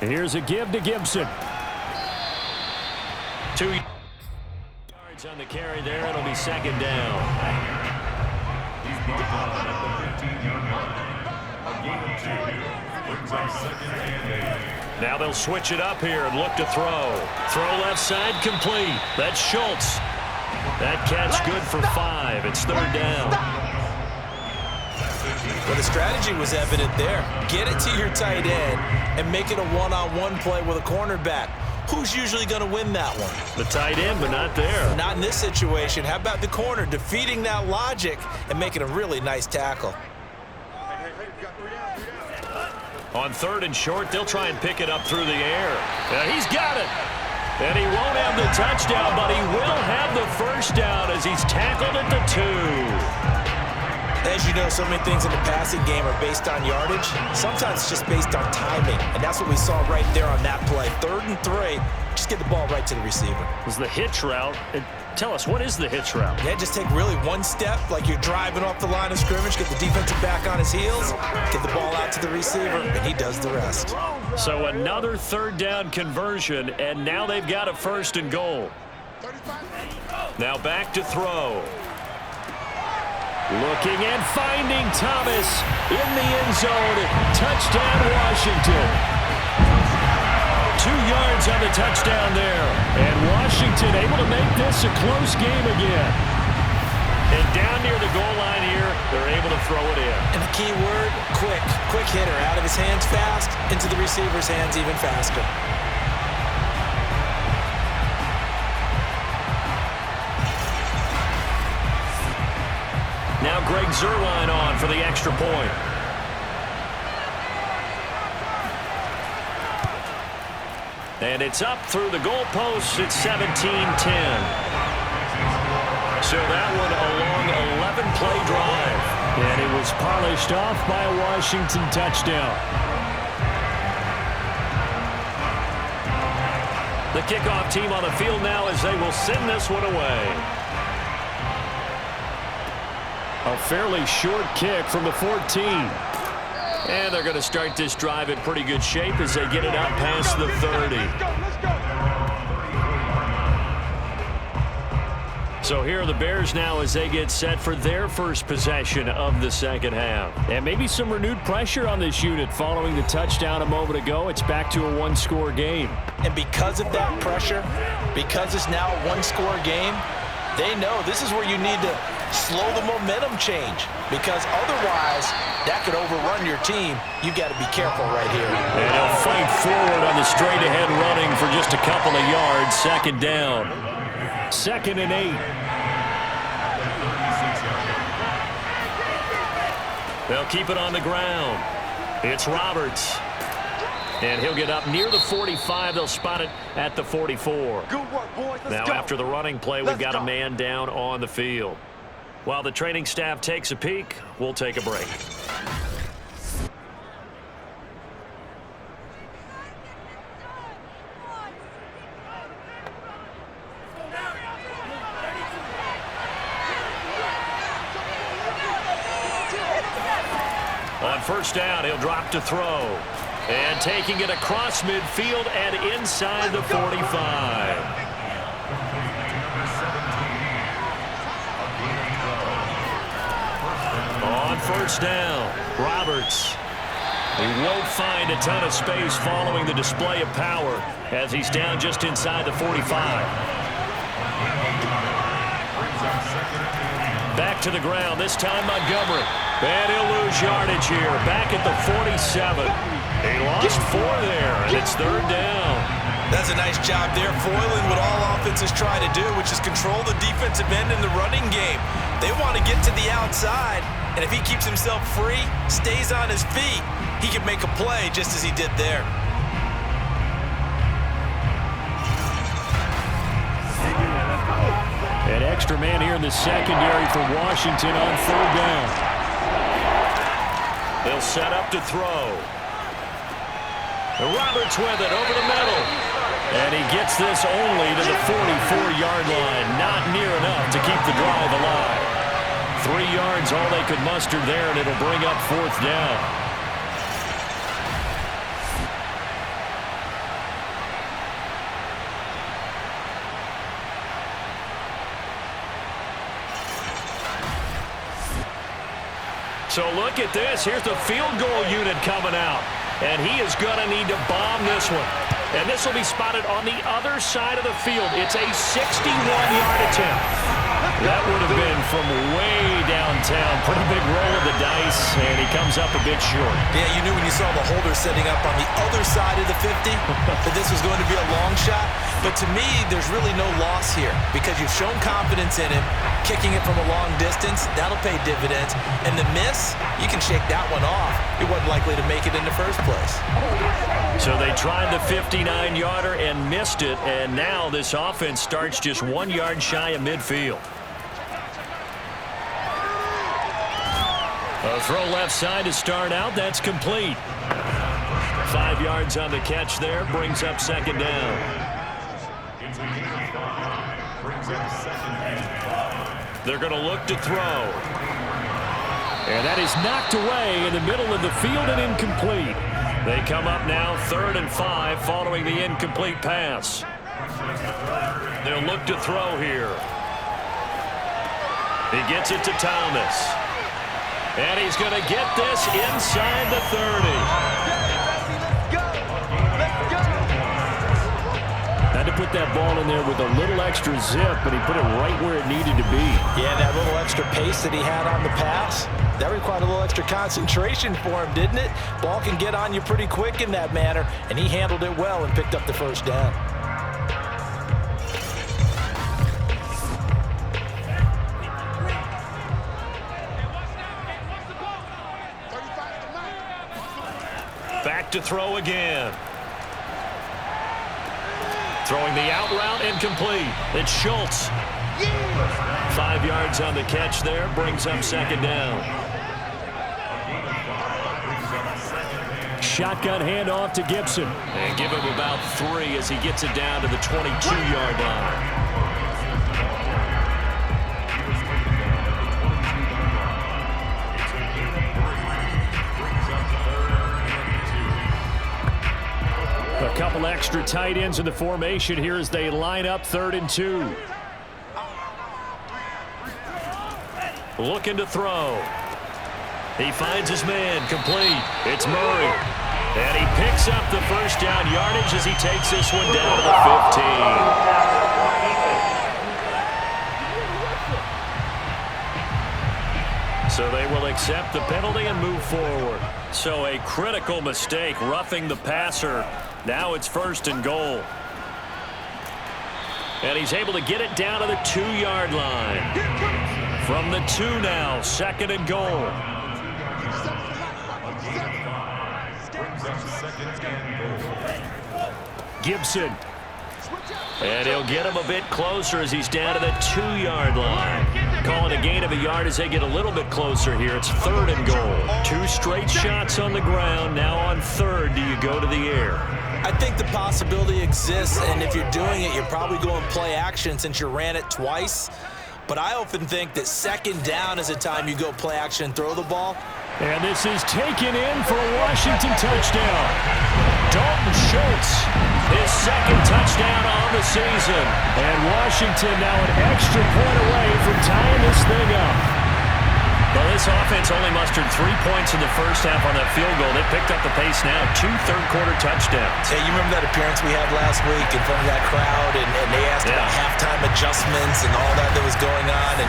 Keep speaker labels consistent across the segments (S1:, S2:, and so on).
S1: And here's a give to Gibson. 2 yards on the carry there. It'll be second down.
S2: He's brought down at the 15-yard line. A gain of 2. Brings up second and 8.
S1: Now they'll switch it up here and look to throw. Throw left side complete. That's Schultz. That catch good for 5. It's third down.
S3: Well, the strategy was evident there. Get it to your tight end and make it a one-on-one play with a cornerback. Who's usually going to win that one?
S1: The tight end, but not there.
S3: Not in this situation. How about the corner defeating that logic and making a really nice tackle?
S1: On third and short, they'll try and pick it up through the air. He's got it. And he won't have the touchdown, but he will have the first down as he's tackled at the 2.
S3: As you know, so many things in the passing game are based on yardage. Sometimes it's just based on timing, and that's what we saw right there on that play. 3rd and 3, just get the ball right to the receiver.
S1: It was the hitch route. Tell us, what is the hitch route?
S3: Yeah, just take really one step, like you're driving off the line of scrimmage, get the defensive back on his heels, get the ball out to the receiver, and he does the rest.
S1: So another third down conversion, and now they've got a 1st and goal. Now back to throw. Looking and finding Thomas in the end zone. Touchdown, Washington. 2 yards on the touchdown there. And Washington able to make this a close game again. And down near the goal line here, they're able to throw it in.
S3: And the key word, quick. Quick hitter. Out of his hands fast, into the receiver's hands even faster.
S1: Now Greg Zuerlein on for the extra point. And it's up through the goalposts. It's 17-10. So that one a long 11-play drive. And it was polished off by a Washington touchdown. The kickoff team on the field now as they will send this one away. A fairly short kick from the 14. And they're going to start this drive in pretty good shape as they get it out past the 30. So here are the Bears now as they get set for their first possession of the second half. And maybe some renewed pressure on this unit following the touchdown a moment ago. It's back to a one-score game.
S3: And because of that pressure, because it's now a one-score game, they know this is where you need to slow the momentum change, because otherwise that could overrun your team. You've got to be careful right here.
S1: And he'll fight forward on the straight-ahead running for just a couple of yards. Second down. 2nd and 8. They'll keep it on the ground. It's Roberts. And he'll get up near the 45. They'll spot it at the 44.
S4: Good work, boys.
S1: Now, after the running play, we've got a man down on the field. While the training staff takes a peek, we'll take a break. On first down, he'll drop to throw. And taking it across midfield and inside the 45. On first down, Roberts. He won't find a ton of space following the display of power as he's down just inside the 45. Back to the ground, this time Montgomery. And he'll lose yardage here, back at the 47. He lost 4 there, and it's third down.
S3: That's a nice job there, foiling what all offenses try to do, which is control the defensive end in the running game. They want to get to the outside, and if he keeps himself free, stays on his feet, he can make a play just as he did there.
S1: An extra man here in the secondary for Washington on third down. They'll set up to throw. Roberts with it over the middle. And he gets this only to the 44-yard line. Not near enough to keep the drive alive. 3 yards, all they could muster there, and it'll bring up fourth down. So look at this. Here's the field goal unit coming out. And he is going to need to bomb this one. And this will be spotted on the other side of the field. It's a 61-yard attempt. That would have been from way downtown. Pretty big roll of the dice, and he comes up a bit short.
S3: Yeah, you knew when you saw the holder setting up on the other side of the 50 that this was going to be a long shot. But to me, there's really no loss here because you've shown confidence in him. Kicking it from a long distance, that'll pay dividends. And the miss, you can shake that one off. He wasn't likely to make it in the first place.
S1: So they tried the 59-yarder and missed it, and now this offense starts just 1 yard shy of midfield. A throw left side to start out. That's complete. 5 yards on the catch there. Brings up second down. They're going to look to throw. And that is knocked away in the middle of the field and incomplete. They come up now 3rd and 5 following the incomplete pass. They'll look to throw here. He gets it to Thomas. And he's going to get this inside the 30. Had to put that ball in there with a little extra zip, but he put it right where it needed to be.
S3: Yeah, that little extra pace that he had on the pass, that required a little extra concentration for him, didn't it? Ball can get on you pretty quick in that manner, and he handled it well and picked up the first down.
S1: Back to throw again. Throwing the out route, incomplete. It's Schultz. 5 yards on the catch there. Brings up second down. Shotgun handoff to Gibson. And give him about 3 as he gets it down to the 22-yard line. A couple extra tight ends in the formation here as they line up 3rd and 2. Looking to throw. He finds his man, complete. It's Murray. And he picks up the first down yardage as he takes this one down to the 15. So they will accept the penalty and move forward. So a critical mistake, roughing the passer. Now it's 1st and goal. And he's able to get it down to the 2-yard line. From the 2 now, 2nd and goal. Gibson. And he'll get him a bit closer as he's down to the 2-yard line. Calling a gain of a yard as they get a little bit closer here. It's 3rd and goal. 2 straight shots on the ground. Now on 3rd, do you go to the air?
S3: I think the possibility exists, and if you're doing it, you're probably going play action since you ran it twice. But I often think that 2nd down is a time you go play action and throw the ball.
S1: And this is taken in for a Washington touchdown. Dalton Schultz, his 2nd touchdown on the season. And Washington now an extra point away from tying this thing up. Well, this offense only mustered 3 points in the first half on that field goal. They picked up the pace now, 2 third-quarter touchdowns.
S3: Hey, you remember that appearance we had last week in front of that crowd, and they asked about halftime adjustments and all that was going on, and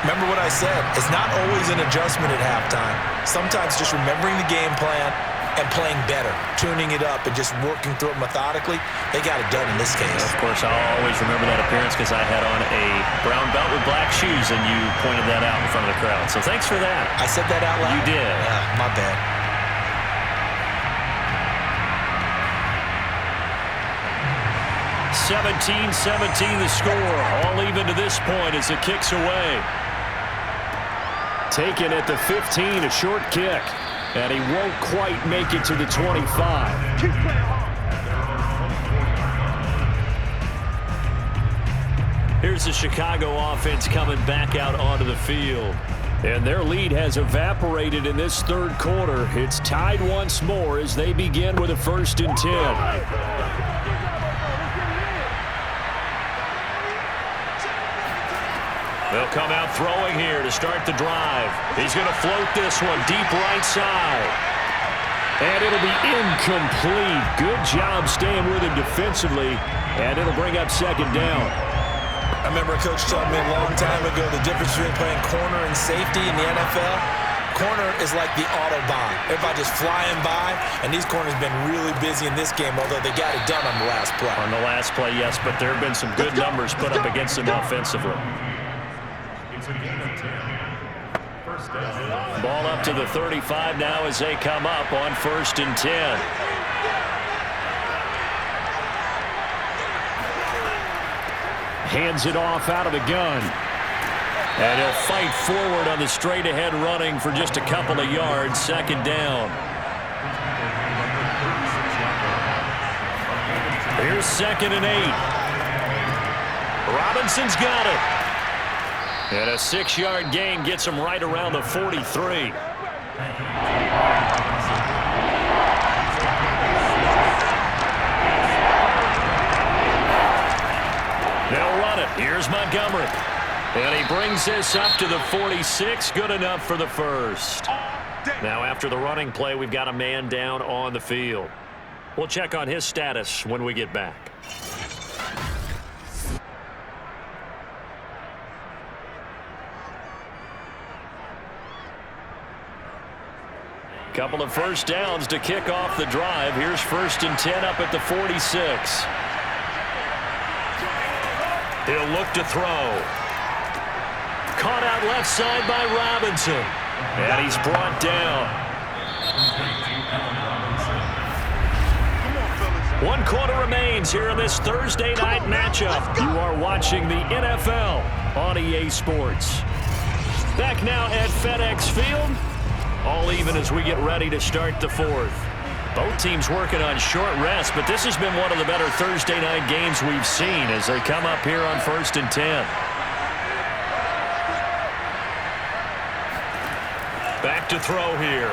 S3: remember what I said, it's not always an adjustment at halftime. Sometimes just remembering the game plan and playing better, tuning it up and just working through it methodically. They got it done in this case.
S1: Of course, I'll always remember that appearance because I had on a brown belt with black shoes, and you pointed that out in front of the crowd. So thanks for that.
S3: I said that out loud?
S1: You did.
S3: My bad.
S1: 17-17 the score. All even to this point as it kicks away. Taken at the 15, a short kick. And he won't quite make it to the 25. Here's the Chicago offense coming back out onto the field. And their lead has evaporated in this 3rd quarter. It's tied once more as they begin with a 1st and 10. They'll come out throwing here to start the drive. He's going to float this one deep right side. And it'll be incomplete. Good job staying with him defensively. And it'll bring up second down.
S3: I remember a coach telling me a long time ago the difference between playing corner and safety in the NFL. Corner is like the Autobahn. Everybody just flying by, and these corners have been really busy in this game, although they got it done on the last play.
S1: On the last play, yes, but there have been some good numbers put up against them offensively.
S2: It's a gain of 10. First down.
S1: Ball up to the 35 now as they come up on 1st and 10. Hands it off out of the gun. And he'll fight forward on the straight-ahead running for just a couple of yards. Second down. Here's 2nd and 8. Robinson's got it. And a 6-yard gain gets him right around the 43. They'll run it. Here's Montgomery. And he brings this up to the 46. Good enough for the first. Now after the running play, we've got a man down on the field. We'll check on his status when we get back. Couple of first downs to kick off the drive. Here's 1st and 10 up at the 46. He'll look to throw. Caught out left side by Robinson. And he's brought down. 1 quarter remains here in this Thursday night matchup. You are watching the NFL on EA Sports. Back now at FedEx Field. All even as we get ready to start the 4th. Both teams working on short rest, but this has been one of the better Thursday night games we've seen as they come up here on 1st and 10. Back to throw here.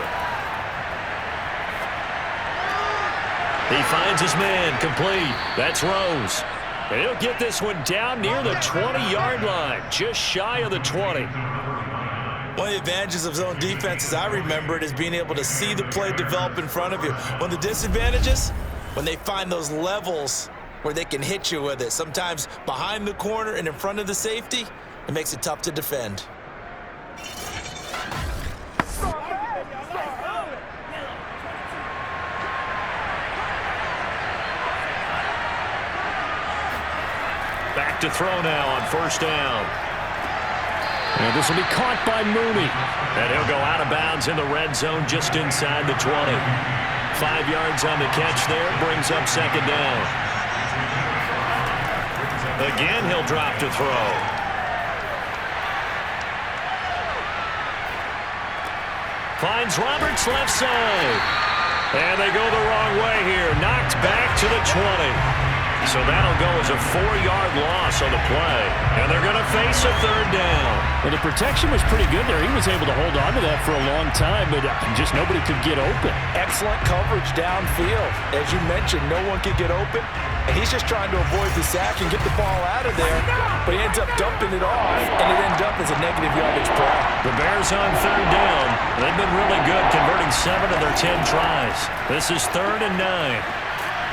S1: He finds his man, complete. That's Rose. And he'll get this one down near the 20-yard line, just shy of the 20.
S3: One of the advantages of zone defense, as I remember it, is being able to see the play develop in front of you. One of the disadvantages, when they find those levels where they can hit you with it, sometimes behind the corner and in front of the safety, it makes it tough to defend.
S1: Back to throw now on 1st down. And this will be caught by Mooney. And he'll go out of bounds in the red zone just inside the 20. 5 yards on the catch there, brings up 2nd down. Again, he'll drop to throw. Finds Roberts left side. And they go the wrong way here. Knocked back to the 20. So that'll go as a 4-yard loss on the play. And they're going to face a 3rd down.
S4: Well, the protection was pretty good there. He was able to hold on to that for a long time, but just nobody could get open.
S3: Excellent coverage downfield. As you mentioned, no one could get open. And he's just trying to avoid the sack and get the ball out of there. But he ends up dumping it off, and it ends up as a negative yardage play.
S1: The Bears on 3rd down. They've been really good, converting 7 of their 10 tries. This is 3rd and 9.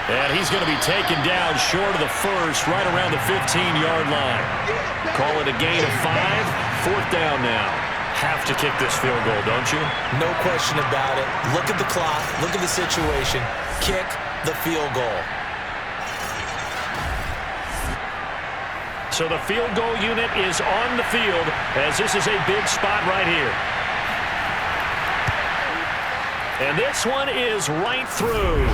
S1: And he's going to be taken down short of the first, right around the 15-yard line. Call it a gain of 5. 4th down now. Have to kick this field goal, don't you?
S3: No question about it. Look at the clock. Look at the situation. Kick the field goal.
S1: So the field goal unit is on the field as this is a big spot right here. And this one is right through.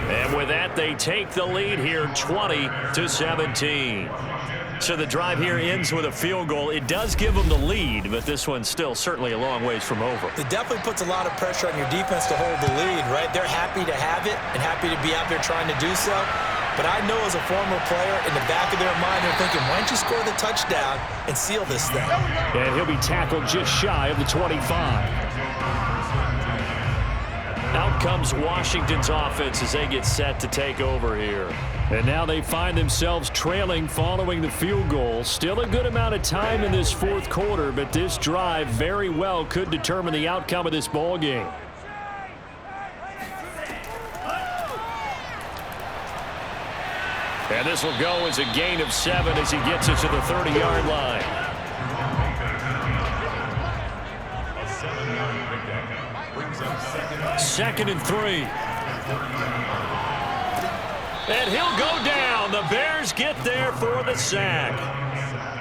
S1: And with that, they take the lead here 20-17. So the drive here ends with a field goal. It does give them the lead, but this one's still certainly a long ways from over.
S3: It definitely puts a lot of pressure on your defense to hold the lead, right? They're happy to have it and happy to be out there trying to do so. But I know as a former player, in the back of their mind, they're thinking, why don't you score the touchdown and seal this thing?
S4: And he'll be tackled just shy of the 25.
S1: Out comes Washington's offense as they get set to take over here. And now they find themselves trailing following the field goal. Still a good amount of time in this fourth quarter, but this drive very well could determine the outcome of this ball game. And this will go as a gain of 7 as he gets it to the 30-yard line.
S2: A 7-yard pickup brings up second
S1: and 3. And he'll go down. The Bears get there for the sack.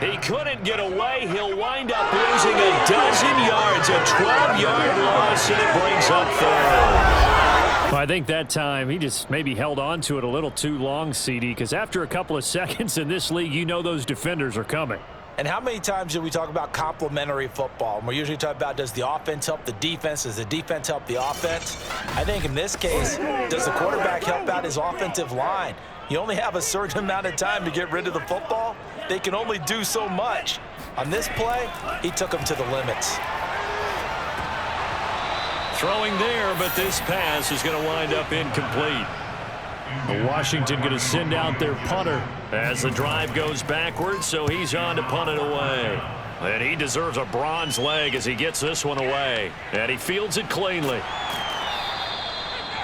S1: He couldn't get away. He'll wind up losing a dozen yards, a 12-yard loss, and it brings up third. Well, I think that time he just maybe held on to it a little too long, CD, because after a couple of seconds in this league, you know those defenders are coming.
S3: And how many times do we talk about complementary football? And we're usually talking about, does the offense help the defense? Does the defense help the offense? I think in this case, does the quarterback help out his offensive line? You only have a certain amount of time to get rid of the football. They can only do so much. On this play, he took them to the limits.
S1: Throwing there, but this pass is going to wind up incomplete. Washington going to send out their punter as the drive goes backwards, so he's on to punt it away. And he deserves a bronze leg as he gets this one away. And he fields it cleanly.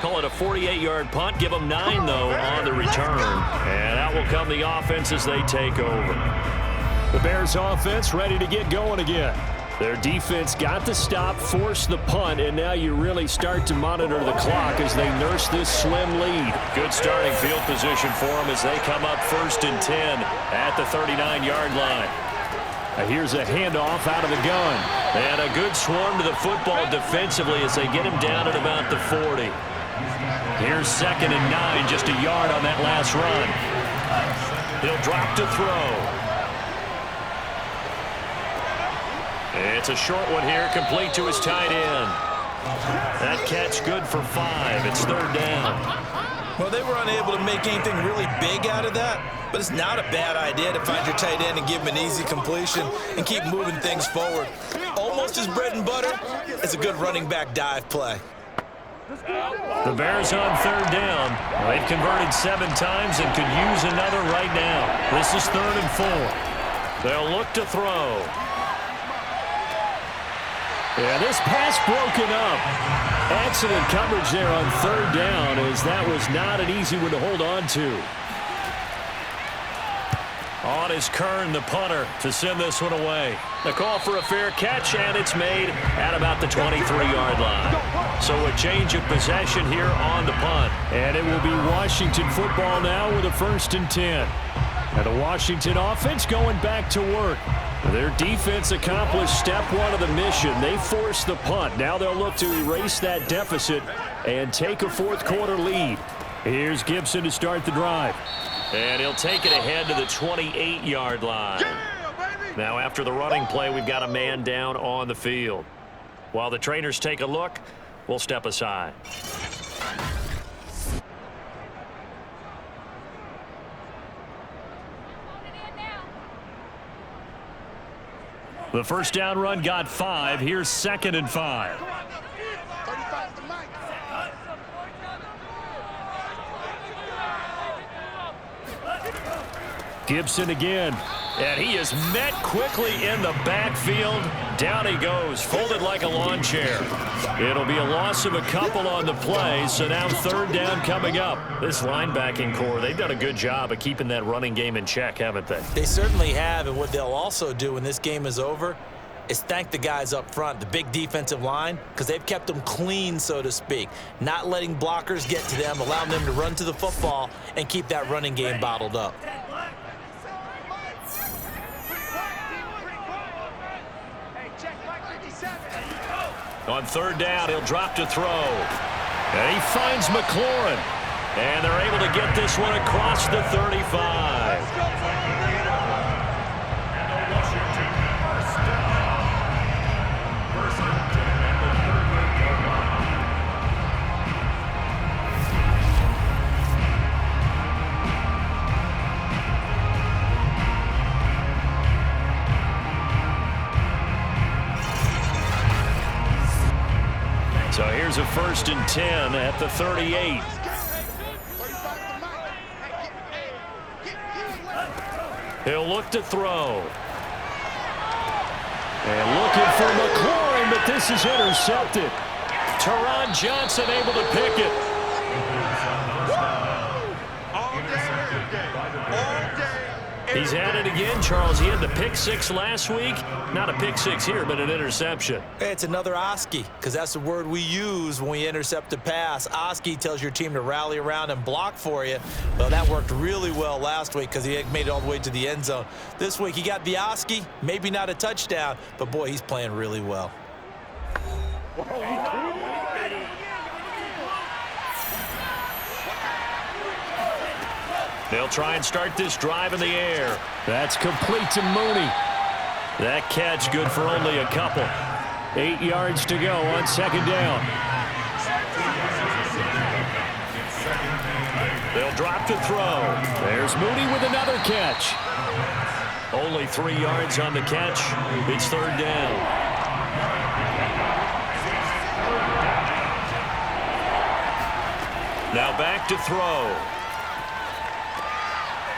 S1: Call it a 48-yard punt. Give them 9, though, on the return. And out will come the offense as they take over. The Bears offense ready to get going again. Their defense got the stop, forced the punt, and now you really start to monitor the clock as they nurse this slim lead. Good starting field position for them as they come up 1st and 10 at the 39-yard line. Here's a handoff out of the gun. And a good swarm to the football defensively as they get him down at about the 40. Here's 2nd and 9, just a yard on that last run. He'll drop to throw. It's a short one here, complete to his tight end. That catch good for 5. It's 3rd down.
S3: Well, they were unable to make anything really big out of that, but it's not a bad idea to find your tight end and give him an easy completion and keep moving things forward. Almost as bread and butter as a good running back dive play.
S1: The Bears on 3rd down. They've converted 7 times and could use another right now. This is 3rd and 4. They'll look to throw. Yeah, this pass broken up. Excellent coverage there on 3rd down as that was not an easy one to hold on to. On is Kern, the punter, to send this one away. The call for a fair catch, and it's made at about the 23-yard line. So a change of possession here on the punt. And it will be Washington football now with a 1st and 10. And the Washington offense going back to work. Their defense accomplished step 1 of the mission. They forced the punt. Now they'll look to erase that deficit and take a 4th quarter lead. Here's Gibson to start the drive. And he'll take it ahead to the 28-yard line. Now after the running play, we've got a man down on the field. While the trainers take a look, we'll step aside. The 1st down run got 5. Here's 2nd and 5. Gibson again. And he is met quickly in the backfield. Down he goes, folded like a lawn chair. It'll be a loss of a couple on the play, so now 3rd down coming up. This linebacking core, they've done a good job of keeping that running game in check, haven't they?
S3: They certainly have, and what they'll also do when this game is over is thank the guys up front, the big defensive line, because they've kept them clean, so to speak, not letting blockers get to them, allowing them to run to the football and keep that running game bottled up.
S1: On 3rd down, he'll drop to throw. And he finds McLaurin. And they're able to get this one across the 35. So here's a 1st and 10 at the 38. He'll look to throw. And looking for McLaurin, but this is intercepted. Teron Johnson able to pick it. He's had it again, Charles. He had the pick six last week. Not a pick six here, but an interception.
S3: It's another Oski, because that's the word we use when we intercept a pass. Oski tells your team to rally around and block for you. Well, that worked really well last week because he made it all the way to the end zone. This week he got the Oski, maybe not a touchdown, but boy, he's playing really well.
S1: They'll try and start this drive in the air. That's complete to Mooney. That catch good for only a couple. 8 yards to go on 2nd down. They'll drop to throw. There's Mooney with another catch. Only 3 yards on the catch. It's 3rd down. Now back to throw.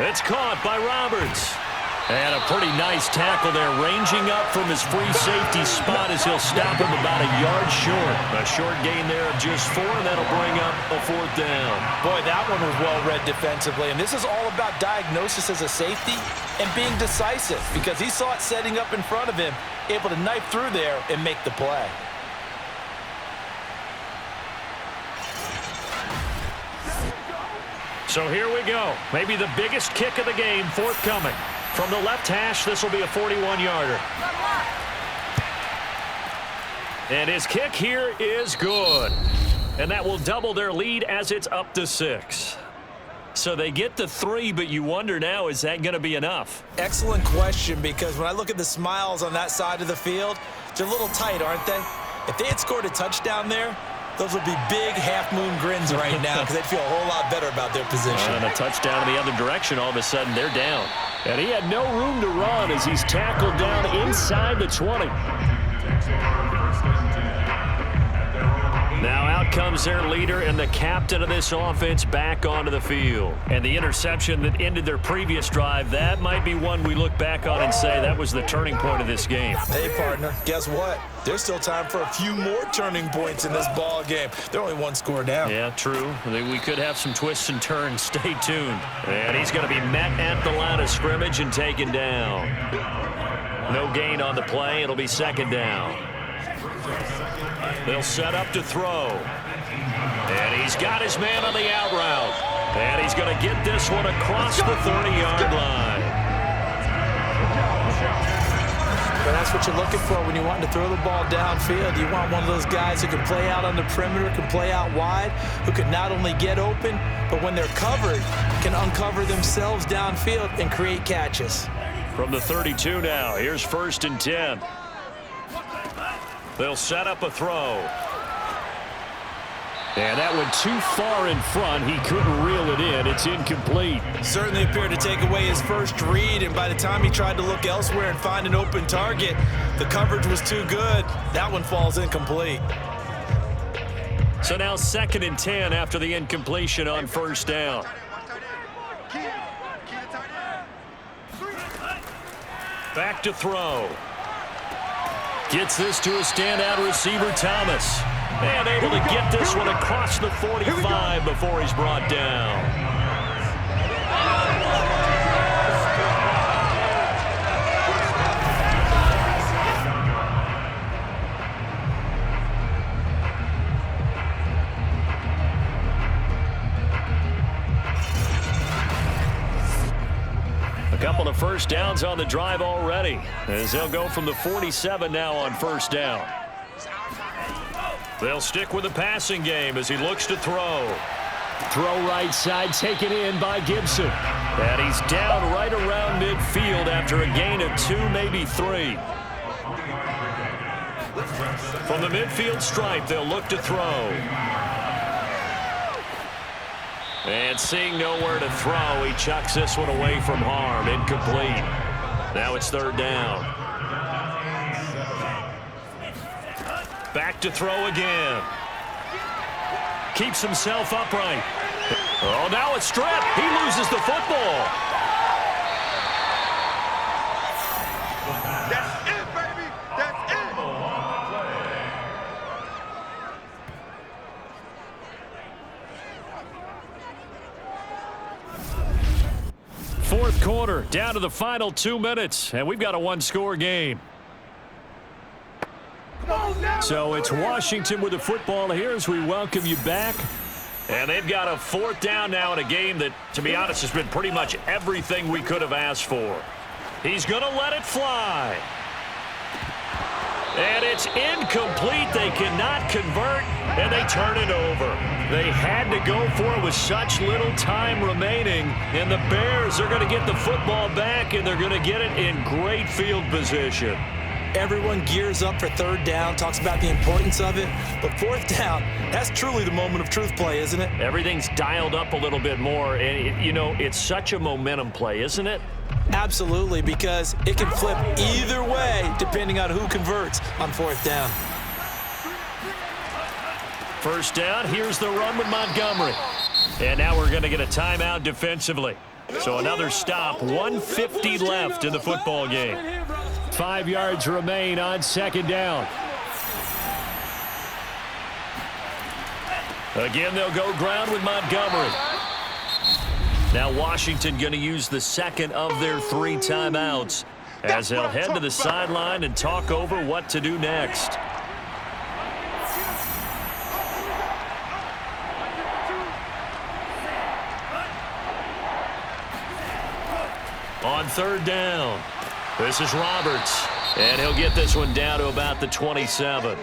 S1: It's caught by Roberts. And a pretty nice tackle there, ranging up from his free safety spot as he'll stop him about a yard short. A short gain there of just 4, and that'll bring up a 4th down.
S3: Boy, that one was well read defensively, and this is all about diagnosis as a safety and being decisive because he saw it setting up in front of him, able to knife through there and make the play.
S1: So here we go. Maybe the biggest kick of the game forthcoming. From the left hash, this will be a 41-yarder. And his kick here is good. And that will double their lead as it's up to 6. So they get to 3, but you wonder now, is that going to be enough?
S3: Excellent question, because when I look at the smiles on that side of the field, they're a little tight, aren't they? If they had scored a touchdown there, those would be big half-moon grins right now because they'd feel a whole lot better about their position.
S1: And a touchdown in the other direction, all of a sudden they're down. And he had no room to run as he's tackled down inside the 20. Now out comes their leader and the captain of this offense back onto the field. And the interception that ended their previous drive, that might be one we look back on and say that was the turning point of this game.
S3: Hey, partner, guess what? There's still time for a few more turning points in this ball game. They're only 1 score down.
S1: Yeah, true. We could have some twists and turns. Stay tuned. And he's going to be met at the line of scrimmage and taken down. No gain on the play. It'll be 2nd down. They'll set up to throw. And he's got his man on the out route. And he's going to get this one across the 30-yard line.
S3: But that's what you're looking for when you want to throw the ball downfield. You want one of those guys who can play out on the perimeter, can play out wide, who can not only get open, but when they're covered, can uncover themselves downfield and create catches.
S1: From the 32 now, here's 1st and 10. They'll set up a throw. And that went too far in front. He couldn't reel it in. It's incomplete.
S3: Certainly appeared to take away his first read, and by the time he tried to look elsewhere and find an open target, the coverage was too good. That one falls incomplete.
S1: So now 2nd and 10 after the incompletion on 1st down. Back to throw. Gets this to a standout receiver, Thomas. And able to get this one across the 45 before he's brought down. A couple of 1st downs on the drive already, as they'll go from the 47 now on 1st down. They'll stick with the passing game as he looks to throw. Throw right side, taken in by Gibson. And he's down right around midfield after a gain of 2, maybe 3. From the midfield stripe, they'll look to throw. And seeing nowhere to throw, he chucks this one away from harm. Incomplete. Now it's 3rd down. Back to throw again. keeps himself upright. Oh, now a strip. He loses the football.
S5: That's it, baby. That's it.
S1: Fourth quarter, down to the final 2 minutes, and we've got a one-score game. So it's Washington with the football here as we welcome you back. And they've got a fourth down now in a game that, to be honest, has been pretty much everything we could have asked for. He's going to let it fly. And it's incomplete. They cannot convert, and they turn it over. They had to go for it with such little time remaining, and the Bears are going to get the football back, and they're going to get it in great field position.
S3: Everyone gears up for third down, talks about the importance of it. But fourth down, that's truly the moment of truth play, isn't it?
S1: Everything's dialed up a little bit more. And, it's such a momentum play, isn't it?
S3: Absolutely, because it can flip either way depending on who converts on fourth down.
S1: First down, here's the run with Montgomery. And now we're going to get a timeout defensively. So another stop, 1:50 left in the football game. 5 yards remain on second down. Again, they'll go ground with Montgomery. Now Washington going to use the second of their 3 timeouts as they'll head to the sideline and talk over what to do next. On third down, this is Roberts, and he'll get this one down to about the 27.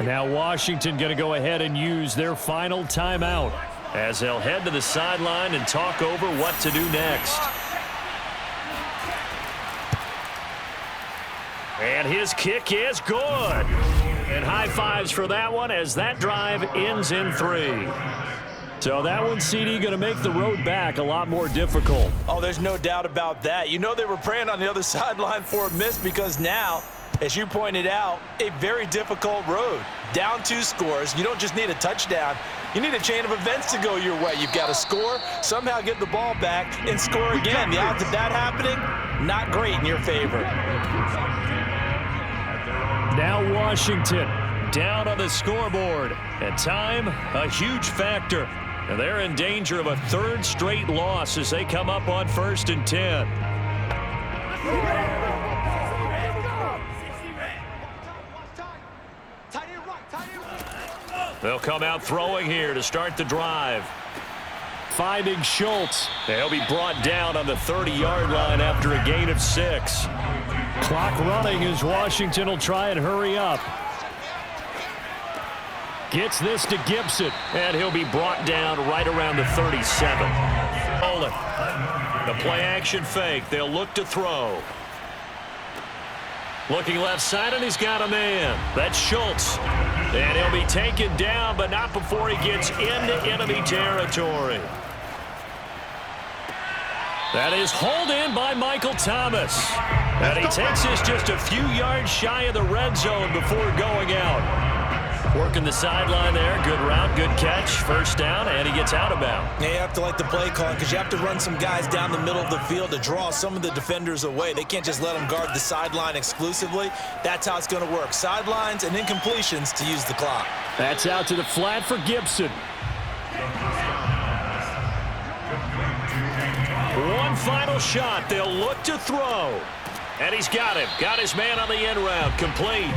S1: Now Washington going to go ahead and use their final timeout as they'll head to the sideline and talk over what to do next. And his kick is good. And high fives for that one as that drive ends in 3. So that one, CD, going to make the road back a lot more difficult.
S3: Oh, there's no doubt about that. You know they were praying on the other sideline for a miss because now, as you pointed out, a very difficult road. Down 2 scores. You don't just need a touchdown. You need a chain of events to go your way. You've got to score, somehow get the ball back, and score again. The odds of that happening, not great in your favor.
S1: Now Washington down on the scoreboard. And time, a huge factor. And they're in danger of a 3rd straight loss as they come up on 1st and 10. They'll come out throwing here to start the drive. Finding Schultz. They'll be brought down on the 30-yard line after a gain of 6. Clock running as Washington will try and hurry up. Gets this to Gibson, and he'll be brought down right around the 37. Olin. The play-action fake. They'll look to throw. Looking left side, and he's got a man. That's Schultz. And he'll be taken down, but not before he gets into enemy territory. That is hauled in by Michael Thomas. And he takes this just a few yards shy of the red zone before going out. Working the sideline there. Good route, good catch. First down, and he gets out of bounds.
S3: Yeah, you have to like the play call because you have to run some guys down the middle of the field to draw some of the defenders away. They can't just let them guard the sideline exclusively. That's how it's going to work. Sidelines and incompletions to use the clock.
S1: That's out to the flat for Gibson. One final shot. They'll look to throw. And he's got him. Got his man on the end route. Complete.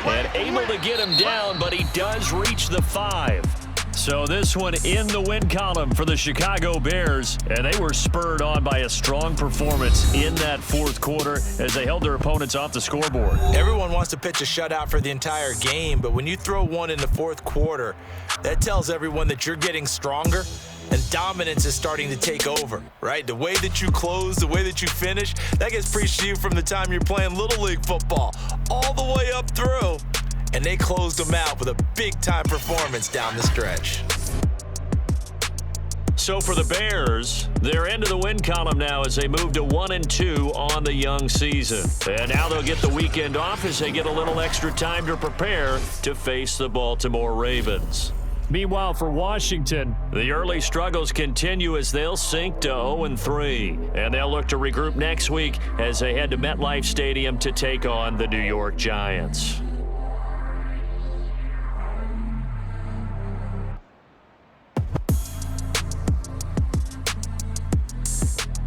S1: And able to get him down, but he does reach the 5. So this one in the win column for the Chicago Bears. And they were spurred on by a strong performance in that 4th quarter as they held their opponents off the scoreboard.
S3: Everyone wants to pitch a shutout for the entire game, but when you throw one in the 4th quarter, that tells everyone that you're getting stronger and dominance is starting to take over, right? The way that you close, the way that you finish, that gets preached to you from the time you're playing Little League football all the way up through. And they closed them out with a big-time performance down the stretch.
S1: So for the Bears, they're into the win column now as they move to 1-2 on the young season. And now they'll get the weekend off as they get a little extra time to prepare to face the Baltimore Ravens.
S4: Meanwhile, for Washington,
S1: the early struggles continue as they'll sink to 0-3. And they'll look to regroup next week as they head to MetLife Stadium to take on the New York Giants.